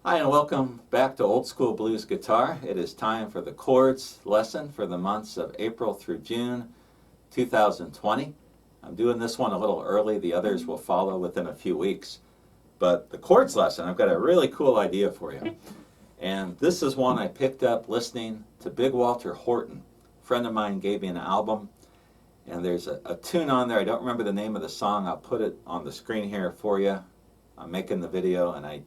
Hi, and welcome back to Old School Blues Guitar. It is time for the chords lesson for the months of April through June 2020. I'm doing this one a little early. The others will follow within a few weeks. But the chords lesson, I've got a really cool idea for you. And this is one I picked up listening to Big Walter Horton. A friend of mine gave me an album, and there's a tune on there. I don't remember the name of the song. I'll put it on the screen here for you. I'm making the video, and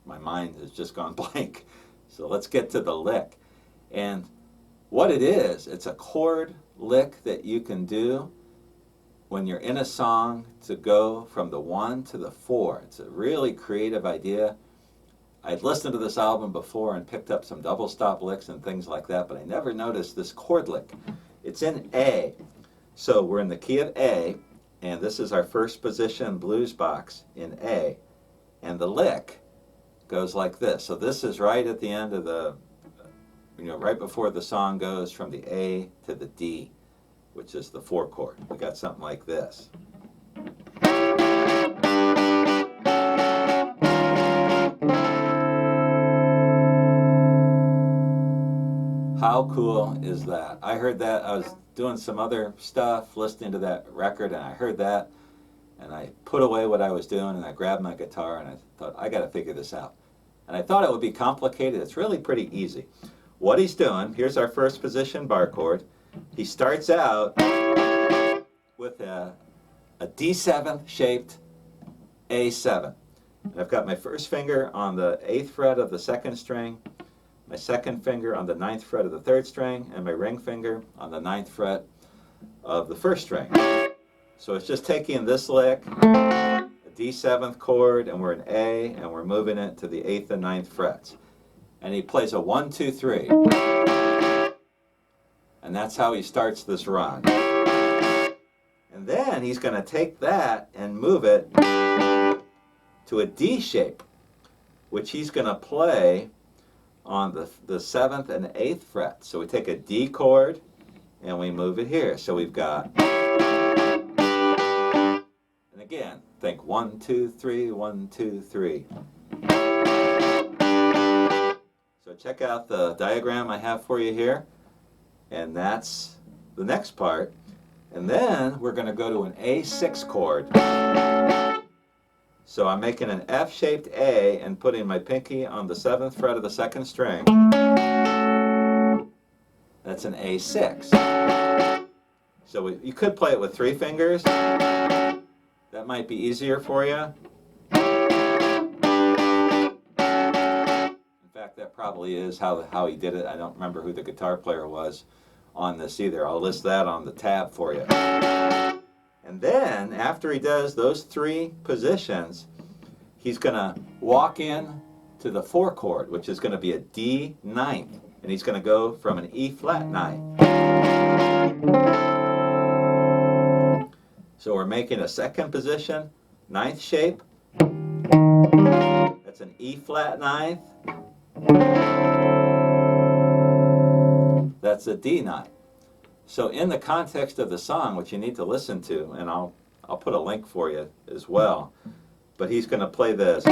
my mind has just gone blank. So let's get to the lick. And what it is, it's a chord lick that you can do when you're in a song to go from the 1 to the 4. It's a really creative idea. I'd listened to this album before and picked up some double stop licks and things like that, but I never noticed this chord lick. It's in A. So we're in the key of A, and this is our first position blues box in A. And the lick goes like this. So this is right at the end of the, right before the song goes from the A to the D, which is the 4 chord. We got something like this. How cool is that? I heard that. I was doing some other stuff, listening to that record, and I heard that, and I put away what I was doing, and I grabbed my guitar, and I thought, I got to figure this out. And I thought it would be complicated. It's really pretty easy. What he's doing, here's our first position bar chord. He starts out with a D7 shaped A7. And I've got my first finger on the 8th fret of the 2nd string, my second finger on the 9th fret of the 3rd string, and my ring finger on the 9th fret of the 1st string. So it's just taking this lick, a D7th chord, and we're in A, and we're moving it to the 8th and 9th frets. And he plays a 1, 2, 3. And that's how he starts this run. And then he's going to take that and move it to a D shape, which he's going to play on the 7th and 8th fret. So we take a D chord and we move it here. So we've got, and again, think 1, 2, 3, 1, 2, 3. So check out the diagram I have for you here. And that's the next part. And then we're going to go to an A6 chord. So I'm making an F-shaped A and putting my pinky on the 7th fret of the 2nd string. That's an A6. So you could play it with 3 fingers. That might be easier for you. In fact, that probably is how he did it. I don't remember who the guitar player was on this either. I'll list that on the tab for you. And then, after he does those 3 positions, he's going to walk in to the 4 chord, which is going to be a D ninth. And he's going to go from an E flat ninth. So we're making a 2nd position, 9th shape. That's an E flat ninth. That's a D ninth. So in the context of the song, which you need to listen to, and I'll put a link for you as well, but he's going to play this.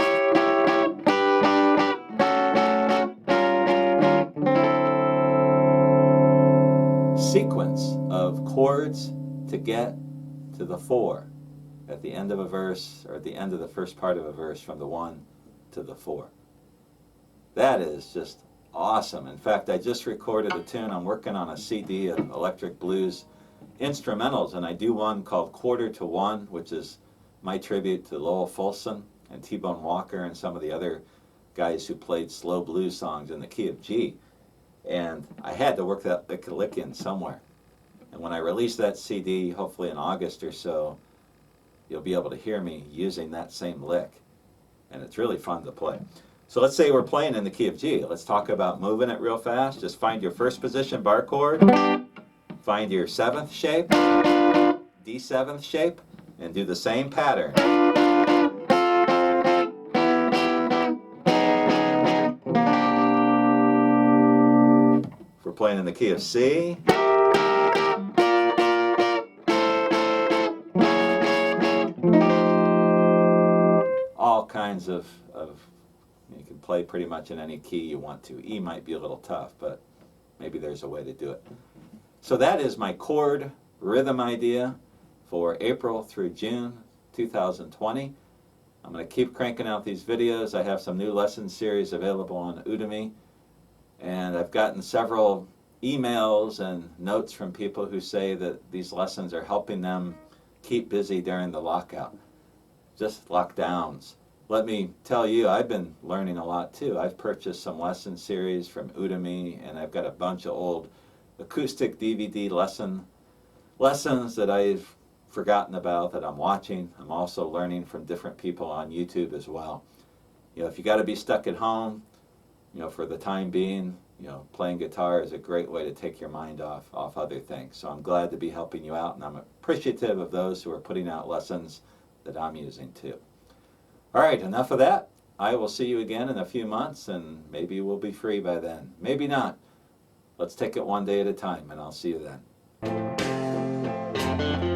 Sequence of chords to get to the 4 at the end of a verse, or at the end of the first part of a verse, from the 1 to the 4. That is just awesome. In fact, I just recorded a tune. I'm working on a CD of electric blues instrumentals, and I do one called Quarter to One, which is my tribute to Lowell Fulson and T-Bone Walker and some of the other guys who played slow blues songs in the key of G. And I had to work that lick in somewhere. And when I release that CD, hopefully in August or so, you'll be able to hear me using that same lick. And it's really fun to play. So let's say we're playing in the key of G. Let's talk about moving it real fast. Just find your first position bar chord, find your 7th shape, D7th shape, and do the same pattern. If we're playing in the key of C, all kinds of You can play pretty much in any key you want to. E might be a little tough, but maybe there's a way to do it. So that is my chord rhythm idea for April through June 2020. I'm going to keep cranking out these videos. I have some new lesson series available on Udemy, and I've gotten several emails and notes from people who say that these lessons are helping them keep busy during the lockout, just lockdowns. Let me tell you, I've been learning a lot too. I've purchased some lesson series from Udemy, and I've got a bunch of old acoustic DVD lessons that I've forgotten about that I'm watching. I'm also learning from different people on YouTube as well. If you got to be stuck at home, for the time being, playing guitar is a great way to take your mind off other things. So I'm glad to be helping you out, and I'm appreciative of those who are putting out lessons that I'm using too. All right, enough of that. I will see you again in a few months, and maybe we'll be free by then. Maybe not. Let's take it one day at a time, and I'll see you then.